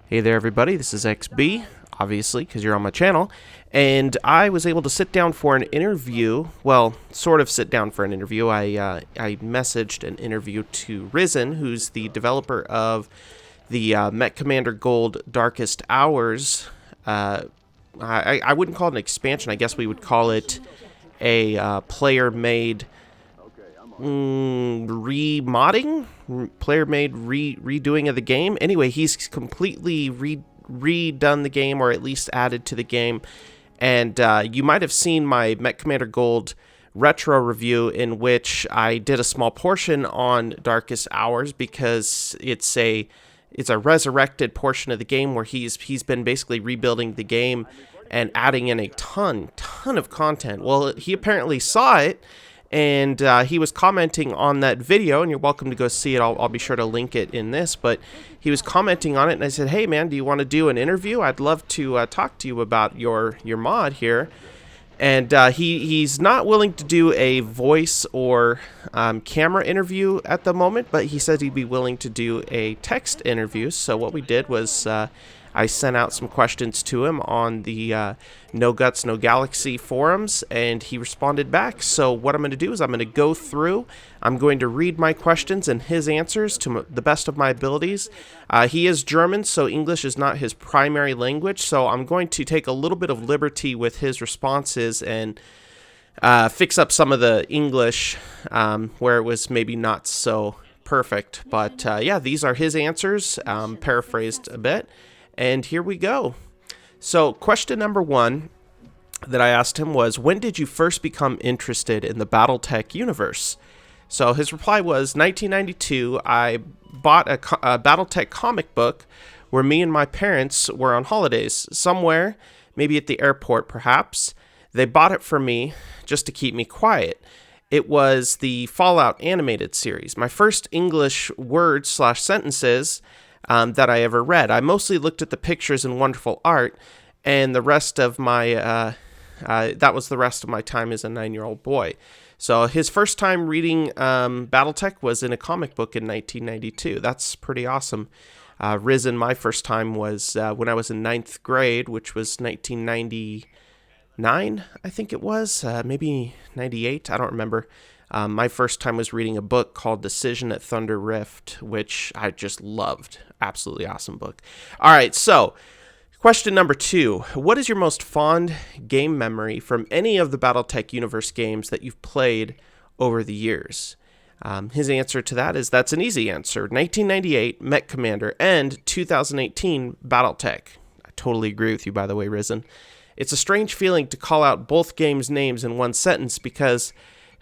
Hey there, everybody. This is XB, obviously, because you're on my channel. And I was able to sit down for an interview. Well, sort of sit down for an interview. I messaged an interview to Rizzen, who's the developer of the Mech Commander Gold Darkest Hours. I wouldn't call it an expansion. I guess we would call it a player-made remodding, redoing of the game. Anyway, he's completely redone the game, or at least added to the game. And you might have seen my Mech Commander Gold retro review, in which I did a small portion on Darkest Hours, because it's a resurrected portion of the game where he's been basically rebuilding the game and adding in a ton of content. Well, he apparently saw it, and he was commenting on that video, and you're welcome to go see it. I'll be sure to link it in this, but he was commenting on it, and I said, hey man, do you want to do an interview? I'd love to talk to you about your mod here. And he's not willing to do a voice or camera interview at the moment, but he said he'd be willing to do a text interview. So what we did was I sent out some questions to him on the No Guts, No Galaxy forums, and he responded back. So what I'm going to do is I'm going to go through, I'm going to read my questions and his answers to the best of my abilities. He is German, so English is not his primary language, so I'm going to take a little bit of liberty with his responses and fix up some of the English where it was maybe not so perfect. But yeah, these are his answers, paraphrased a bit. And here we go. So question number one that I asked him was, when did you first become interested in the Battletech universe? So his reply was, 1992, I bought a Battletech comic book where me and my parents were on holidays somewhere, maybe at the airport perhaps. They bought it for me just to keep me quiet. It was the Fallout animated series. My first English words/sentences that I ever read. I mostly looked at the pictures and wonderful art, and the rest of my that was the rest of my time as a 9-year-old boy. So his first time reading Battletech was in a comic book in 1992. That's pretty awesome. Rizzen, my first time was when I was in 9th grade, which was 1999, I think it was, maybe 98, I don't remember. My first time was reading a book called Decision at Thunder Rift, which I just loved. Absolutely awesome book. All right, so question number two. What is your most fond game memory from any of the Battletech universe games that you've played over the years? His answer to that is, that's an easy answer. 1998 Mech Commander and 2018 Battletech. I totally agree with you, by the way, Rizzen. It's a strange feeling to call out both games' names in one sentence, because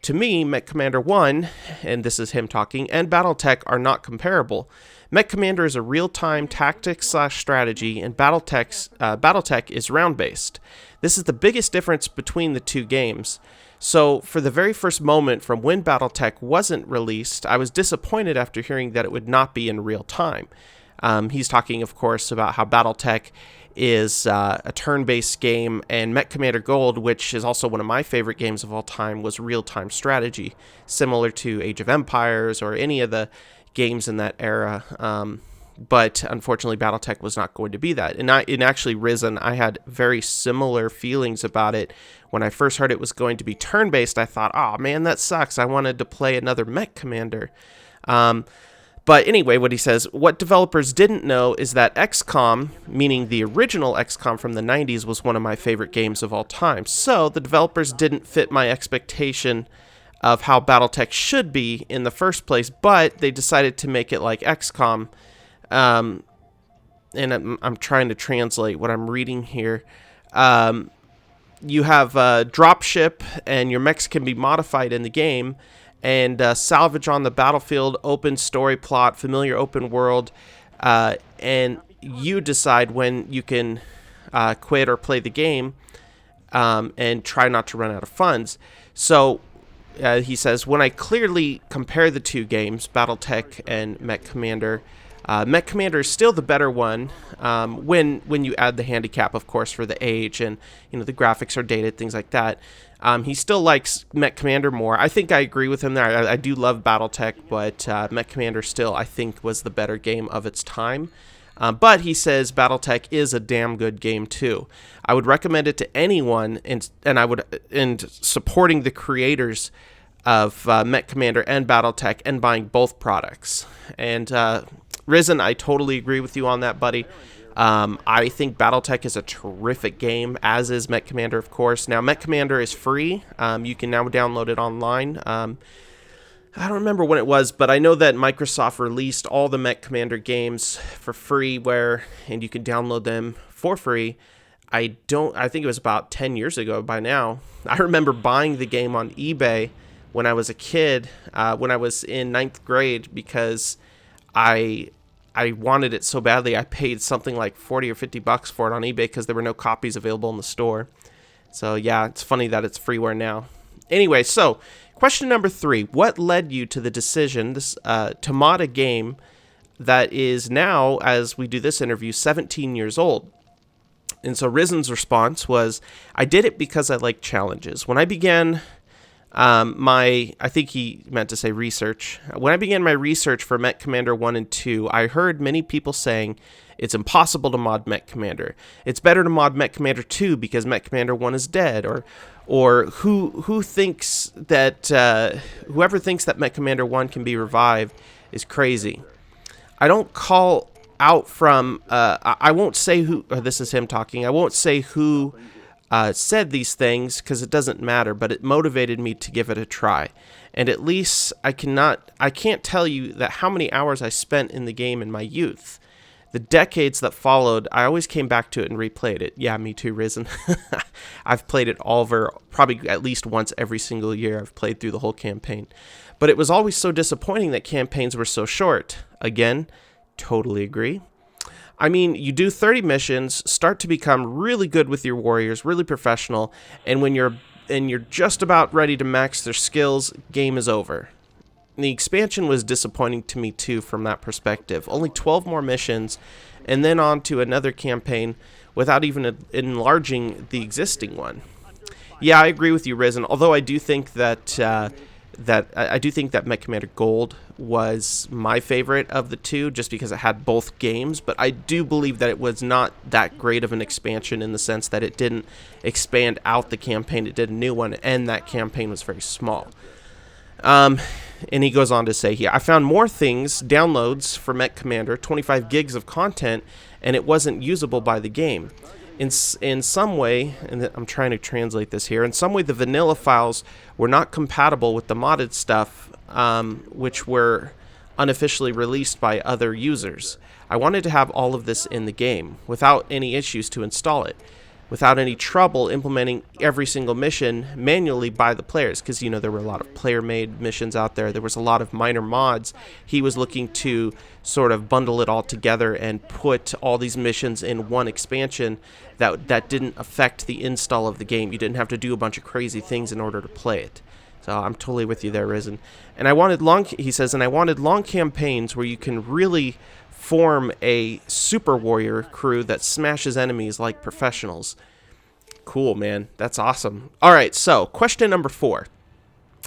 to me, Mech Commander 1, and this is him talking, and Battletech are not comparable. Mech Commander is a real-time tactics/strategy, and Battletech is round-based. This is the biggest difference between the two games. So, for the very first moment from when Battletech wasn't released, I was disappointed after hearing that it would not be in real time. He's talking, of course, about how Battletech is a turn-based game, and Mech Commander Gold, which is also one of my favorite games of all time, was real-time strategy, similar to Age of Empires or any of the games in that era. But unfortunately, Battletech was not going to be that. And actually, Rizzen, I had very similar feelings about it. When I first heard it was going to be turn-based, I thought, oh man, that sucks. I wanted to play another Mech Commander. But anyway, what he says, what developers didn't know is that XCOM, meaning the original XCOM from the 90s, was one of my favorite games of all time. So the developers didn't fit my expectation of how Battletech should be in the first place, but they decided to make it like XCOM. And I'm trying to translate what I'm reading here. You have dropship, and your mechs can be modified in the game, and salvage on the battlefield, open story plot, familiar open world, and you decide when you can quit or play the game, and try not to run out of funds. So he says, when I clearly compare the two games, Battletech and Mech Commander is still the better one when you add the handicap, of course, for the age, and the graphics are dated, things like that. He still likes Mech Commander more. I think I agree with him there. I do love Battletech, but Mech Commander still, I think, was the better game of its time. But he says Battletech is a damn good game too. I would recommend it to anyone, and supporting the creators of Mech Commander and Battletech and buying both products. And Rizzen, I totally agree with you on that, buddy. I think Battletech is a terrific game, as is Mech Commander, of course. Now, Mech Commander is free. You can now download it online. I don't remember when it was, but I know that Microsoft released all the Mech Commander games for freeware, and you can download them for free. I think it was about 10 years ago by now. I remember buying the game on eBay when I was a kid, when I was in 9th grade, because I wanted it so badly. I paid something like 40 or 50 bucks for it on eBay because there were no copies available in the store. So yeah, it's funny that it's freeware now. Anyway, so question number 3. What led you to the decision to mod a game that is now, as we do this interview, 17 years old? And so Rizzen's response was, I did it because I like challenges. When I began I think he meant to say research. When I began my research for Mech Commander 1 and 2, I heard many people saying it's impossible to mod Mech Commander. It's better to mod Mech Commander 2 because Mech Commander 1 is dead. Or who thinks that, whoever thinks that Mech Commander 1 can be revived is crazy. I don't call out from, I won't say who, this is him talking, I won't say who said these things because it doesn't matter, but it motivated me to give it a try. And at least I can't tell you that how many hours I spent in the game in my youth. The decades that followed, I always came back to it and replayed it. Yeah, me too, Rizzen. I've played it probably at least once every single year. I've played through the whole campaign. But it was always so disappointing that campaigns were so short. Again, totally agree. I mean, you do 30 missions, start to become really good with your warriors, really professional, and when you're just about ready to max their skills, game is over. The expansion was disappointing to me too from that perspective. Only 12 more missions, and then on to another campaign without even enlarging the existing one. Yeah, I agree with you, Rizzen, although I do think that Mech Commander Gold was my favorite of the two, just because it had both games, but I do believe that it was not that great of an expansion in the sense that it didn't expand out the campaign, it did a new one, and that campaign was very small. And he goes on to say here, I found more things, downloads for Mech Commander, 25 gigs of content, and it wasn't usable by the game. In some way, and I'm trying to translate this here, in some way the vanilla files were not compatible with the modded stuff, which were unofficially released by other users. I wanted to have all of this in the game, without any issues to install it, without any trouble implementing every single mission manually by the players, because, you know, there were a lot of player-made missions out there. There was a lot of minor mods. He was looking to sort of bundle it all together and put all these missions in one expansion that didn't affect the install of the game. You didn't have to do a bunch of crazy things in order to play it. So I'm totally with you there, Rizzen. And I wanted long campaigns where you can really form a super warrior crew that smashes enemies like professionals. Cool, man. That's awesome. All right, so question number 4.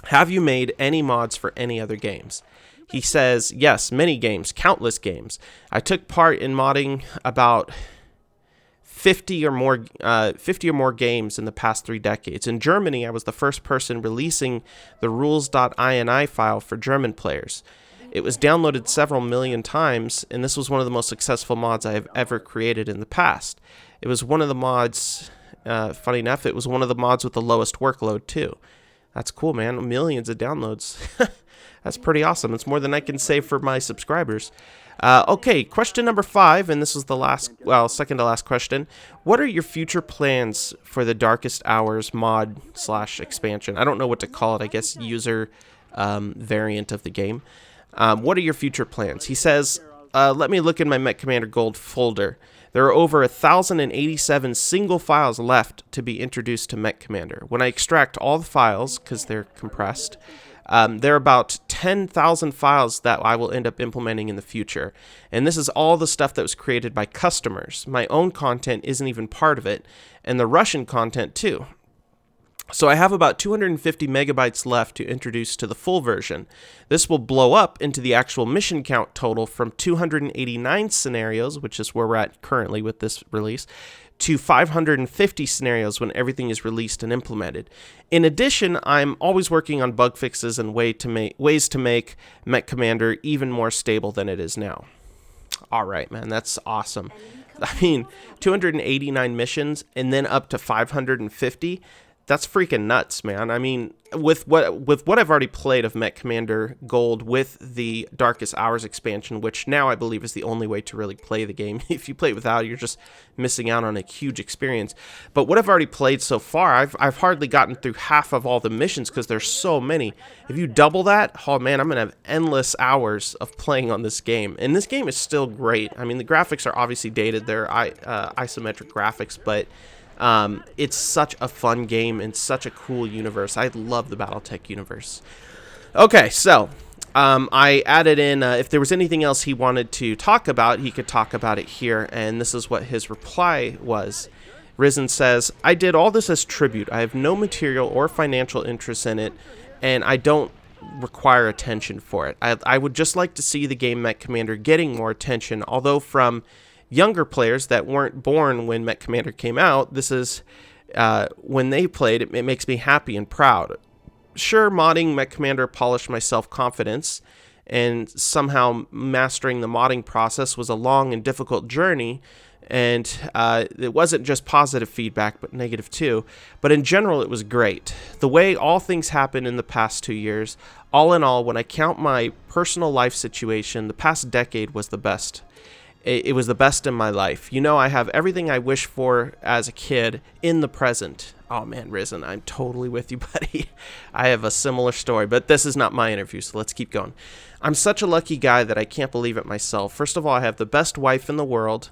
Have you made any mods for any other games? He says, yes, many games, countless games. I took part in modding about 50 or more games in the past 3 decades. In Germany, I was the first person releasing the rules.ini file for German players. It was downloaded several million times, and this was one of the most successful mods I have ever created in the past. It was one of the mods, funny enough, it was one of the mods with the lowest workload too. That's cool, man. Millions of downloads. That's pretty awesome. It's more than I can say for my subscribers. Okay, question number 5, and this is the second to last question. What are your future plans for the Darkest Hours mod / expansion? I don't know what to call it. I guess user variant of the game. What are your future plans? He says, let me look in my Mech Commander Gold folder. There are over 1,087 single files left to be introduced to Mech Commander. When I extract all the files, because they're compressed, there are about 10,000 files that I will end up implementing in the future. And this is all the stuff that was created by customers. My own content isn't even part of it, and the Russian content too. So I have about 250 megabytes left to introduce to the full version. This will blow up into the actual mission count total from 289 scenarios, which is where we're at currently with this release, to 550 scenarios when everything is released and implemented. In addition, I'm always working on bug fixes and ways to make Mech Commander even more stable than it is now. All right, man, that's awesome. I mean, 289 missions and then up to 550. That's freaking nuts, man. I mean, with what I've already played of Mech Commander Gold with the Darkest Hours expansion, which now I believe is the only way to really play the game. If you play it without, you're just missing out on a huge experience. But what I've already played so far, I've hardly gotten through half of all the missions because there's so many. If you double that, oh man, I'm gonna have endless hours of playing on this game. And this game is still great. I mean, the graphics are obviously dated; they're isometric graphics, but it's such a fun game and such a cool universe. I love the Battletech universe. Okay, so I added in, if there was anything else he wanted to talk about, he could talk about it here, and this is what his reply was. Rizzen says, I did all this as tribute. I have no material or financial interest in it, and I don't require attention for it. I would just like to see the game Mech Commander getting more attention, although from younger players that weren't born when Mech Commander came out, this is when they played, it makes me happy and proud. Sure, modding Mech Commander polished my self-confidence, and somehow mastering the modding process was a long and difficult journey, and it wasn't just positive feedback, but negative too. But in general, it was great. The way all things happened in the past 2 years, all in all, when I count my personal life situation, the past decade was the best. It was the best in my life. You know, I have everything I wish for as a kid in the present. Oh man, Rizzen, I'm totally with you, buddy. I have a similar story, but this is not my interview, so let's keep going. I'm such a lucky guy that I can't believe it myself. First of all, I have the best wife in the world.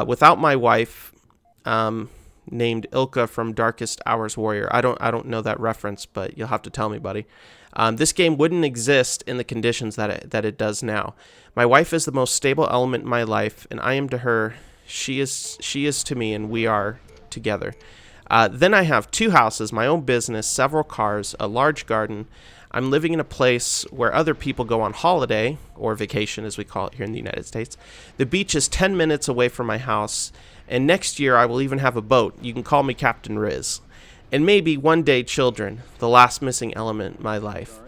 Without my wife, named Ilka from Darkest Hours Warrior, I don't know that reference, but you'll have to tell me, buddy. This game wouldn't exist in the conditions that it does now. My wife is the most stable element in my life, and I am to her. She is to me, and we are together. Then I have 2 houses, my own business, several cars, a large garden. I'm living in a place where other people go on holiday, or vacation as we call it here in the United States. The beach is 10 minutes away from my house, and next year I will even have a boat. You can call me Captain Riz. And maybe one day children, the last missing element in my life.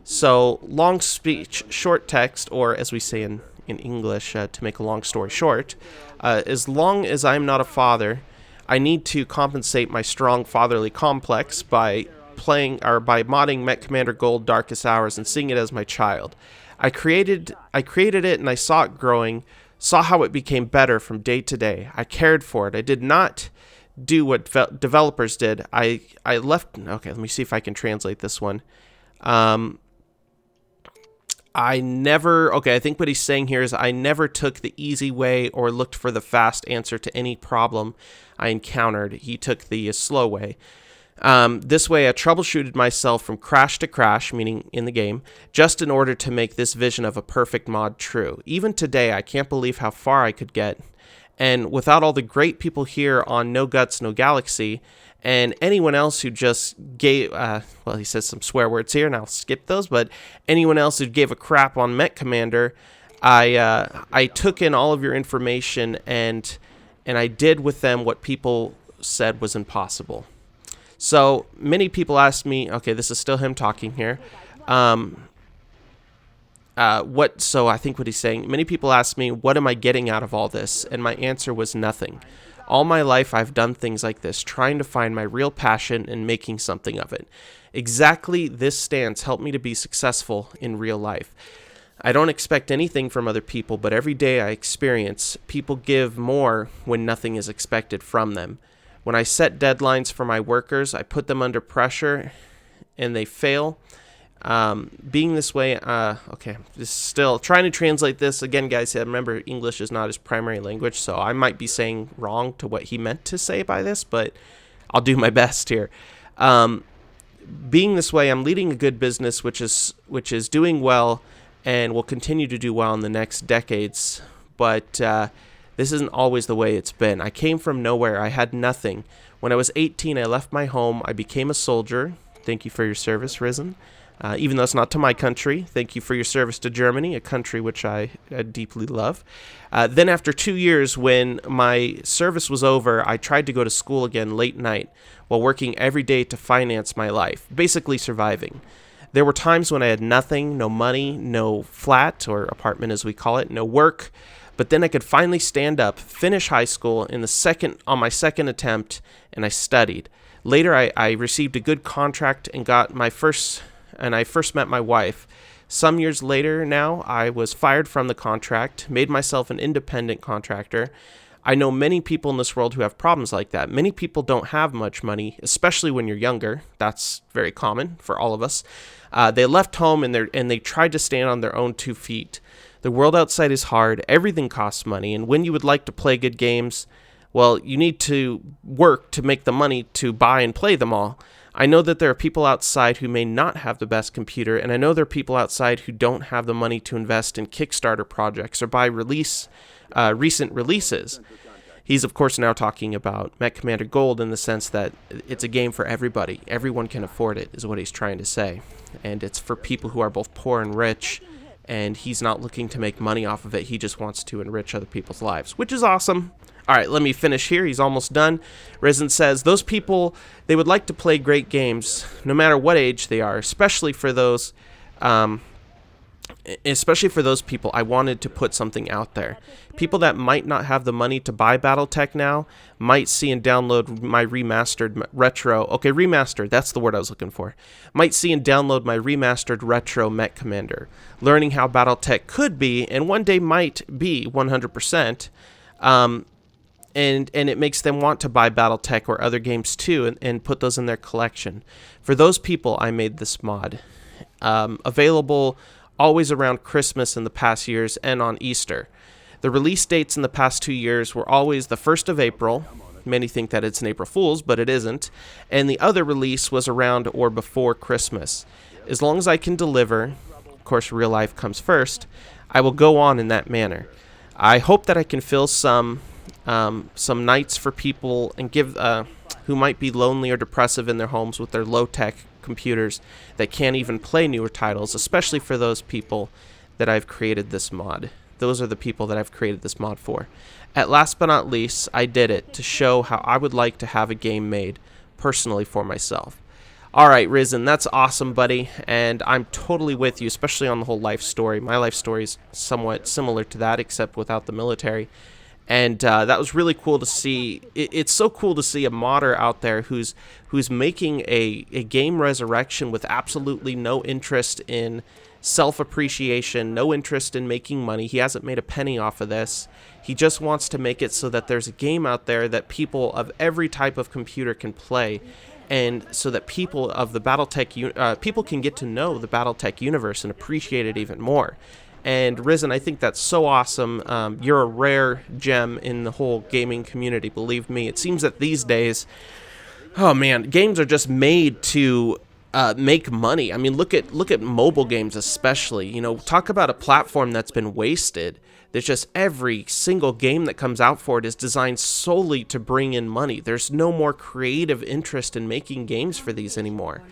So, long speech, short text, or as we say in English, to make a long story short, as long as I'm not a father, I need to compensate my strong fatherly complex by modding Mech Commander Gold Darkest Hours and seeing it as my child. I created it and I saw it growing, saw how it became better from day to day. I cared for it. I did not do what developers did. I left. Okay, let me see if I can translate this one. I think what he's saying here is I never took the easy way or looked for the fast answer to any problem I encountered. He took the slow way. This way I troubleshooted myself from crash to crash, meaning in the game, just in order to make this vision of a perfect mod true. Even today, I can't believe how far I could get. And without all the great people here on No Guts, No Galaxy, and anyone else who just gave, he says some swear words here, and I'll skip those, but anyone else who gave a crap on Mech Commander, I took in all of your information, and I did with them what people said was impossible. So many people asked me, okay, this is still him talking here, so I think what he's saying, many people ask me, what am I getting out of all this? And my answer was nothing. All my life I've done things like this, trying to find my real passion and making something of it. Exactly this stance helped me to be successful in real life. I don't expect anything from other people, but every day I experience, people give more when nothing is expected from them. When I set deadlines for my workers, I put them under pressure and they fail. Being this way, okay, just still trying to translate this again, guys. Remember, English is not his primary language, so I might be saying wrong to what he meant to say by this, but I'll do my best here. Being this way, I'm leading a good business, which is doing well and will continue to do well in the next decades. But This isn't always the way it's been. I came from nowhere. I had nothing. When I was 18, I left my home. I became a soldier. Thank you for your service, Rizzen. Even though it's not to my country, thank you for your service to Germany, a country which I deeply love. Then after 2 years, when my service was over, I tried to go to school again late night while working every day to finance my life, basically surviving. There were times when I had nothing, no money, no flat, or apartment as we call it, no work, but then I could finally stand up, finish high school on my second attempt, and I studied. Later, I received a good contract and I first met my wife. Some years later now, I was fired from the contract, made myself an independent contractor. I know many people in this world who have problems like that. Many people don't have much money, especially when you're younger. That's very common for all of us. They left home and they tried to stand on their own 2 feet. The world outside is hard. Everything costs money. And when you would like to play good games, well, you need to work to make the money to buy and play them all. I know that there are people outside who may not have the best computer, and I know there are people outside who don't have the money to invest in Kickstarter projects or buy recent releases. He's, of course, now talking about Mech Commander Gold in the sense that it's a game for everybody. Everyone can afford it, is what he's trying to say. And it's for people who are both poor and rich, and he's not looking to make money off of it. He just wants to enrich other people's lives, which is awesome. All right, let me finish here. He's almost done. Rizzen says, those people, they would like to play great games, no matter what age they are, especially for those people. I wanted to put something out there. People that might not have the money to buy Battletech now might see and download my remastered retro. Okay, remastered, that's the word I was looking for. Might see and download my remastered retro Mech Commander, learning how Battletech could be and one day might be 100%. And it makes them want to buy Battletech or other games too and put those in their collection. For those people, I made this mod. Available always around Christmas in the past years and on Easter. The release dates in the past 2 years were always the 1st of April. Many think that it's an April Fool's, but it isn't. And the other release was around or before Christmas. As long as I can deliver, of course real life comes first, I will go on in that manner. I hope that I can fill some nights for people and give who might be lonely or depressive in their homes with their low-tech computers that can't even play newer titles, especially for those people that I've created this mod. Those are the people that I've created this mod for. At last but not least, I did it to show how I would like to have a game made personally for myself. All right, Rizzen, that's awesome, buddy, and I'm totally with you, especially on the whole life story. My life story is somewhat similar to that, except without the military. And that was really cool to see. It's so cool to see a modder out there who's making a game resurrection with absolutely no interest in self-appreciation, no interest in making money. He hasn't made a penny off of this. He just wants to make it so that there's a game out there that people of every type of computer can play, and so that people of the Battletech people can get to know the Battletech universe and appreciate it even more. And Rizzen, I think that's so awesome. You're a rare gem in the whole gaming community, believe me. It seems that these days, oh man, games are just made to make money. I mean, look at mobile games especially. You know, talk about a platform that's been wasted. There's just every single game that comes out for it is designed solely to bring in money. There's no more creative interest in making games for these anymore.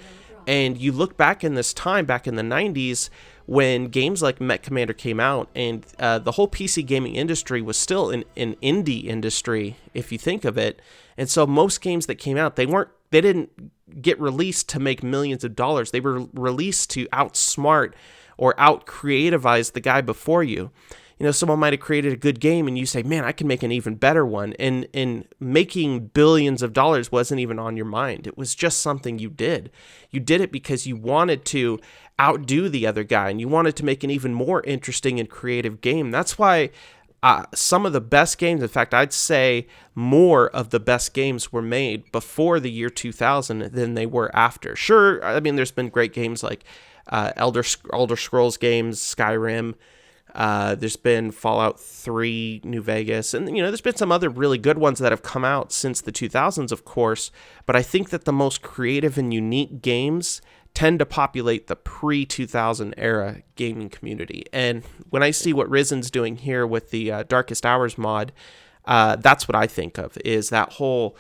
And you look back in this time, back in the 90s, when games like Mech Commander came out, and the whole PC gaming industry was still an indie industry, if you think of it. And so most games that came out, they didn't get released to make millions of dollars. They were released to outsmart or out-creativize the guy before you. You know, someone might have created a good game and you say, man, I can make an even better one. And making billions of dollars wasn't even on your mind. It was just something you did. You did it because you wanted to outdo the other guy and you wanted to make an even more interesting and creative game. That's why some of the best games, in fact, I'd say more of the best games were made before the year 2000 than they were after. Sure, I mean, there's been great games like Elder Scrolls games, Skyrim. There's been Fallout 3, New Vegas, and, you know, there's been some other really good ones that have come out since the 2000s, of course, but I think that the most creative and unique games tend to populate the pre-2000 era gaming community. And when I see what Rizzen's doing here with the Darkest Hours mod, That's what I think of, is that whole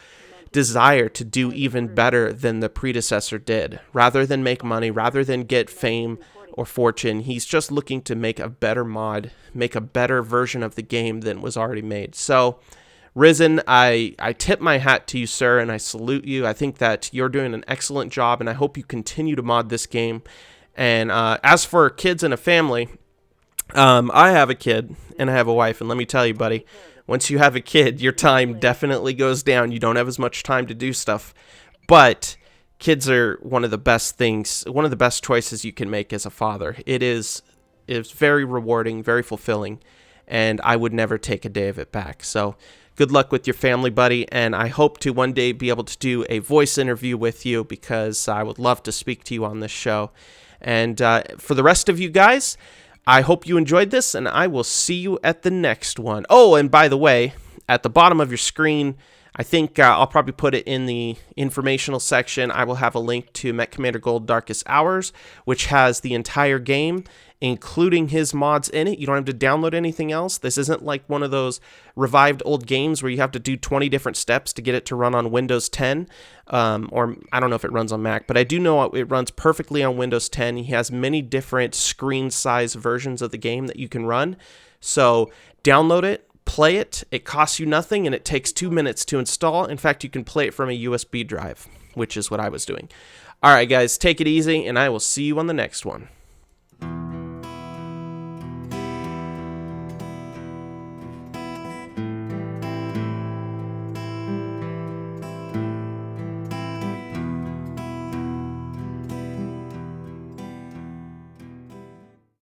desire to do even better than the predecessor did. Rather than make money, rather than get fame or fortune, he's just looking to make a better mod, make a better version of the game than was already made. So, Rizzen, I tip my hat to you, sir, and I salute you. I think that you're doing an excellent job, and I hope you continue to mod this game. And as for kids and a family, I have a kid, and I have a wife, and let me tell you, buddy, once you have a kid, your time definitely goes down. You don't have as much time to do stuff. But kids are one of the best things, one of the best choices you can make as a father. It's very rewarding, very fulfilling, and I would never take a day of it back. So good luck with your family, buddy, and I hope to one day be able to do a voice interview with you, because I would love to speak to you on this show. And for the rest of you guys, I hope you enjoyed this, and I will see you at the next one. Oh, and by the way, at the bottom of your screen, I think I'll probably put it in the informational section. I will have a link to Mech Commander Gold Darkest Hours, which has the entire game, including his mods in it. You don't have to download anything else. This isn't like one of those revived old games where you have to do 20 different steps to get it to run on Windows 10. Or I don't know if it runs on Mac, but I do know it runs perfectly on Windows 10. He has many different screen size versions of the game that you can run. So download it, play it. It costs you nothing, and it takes 2 minutes to install. In fact, you can play it from a USB drive, which is what I was doing. All right, guys, take it easy, and I will see you on the next one.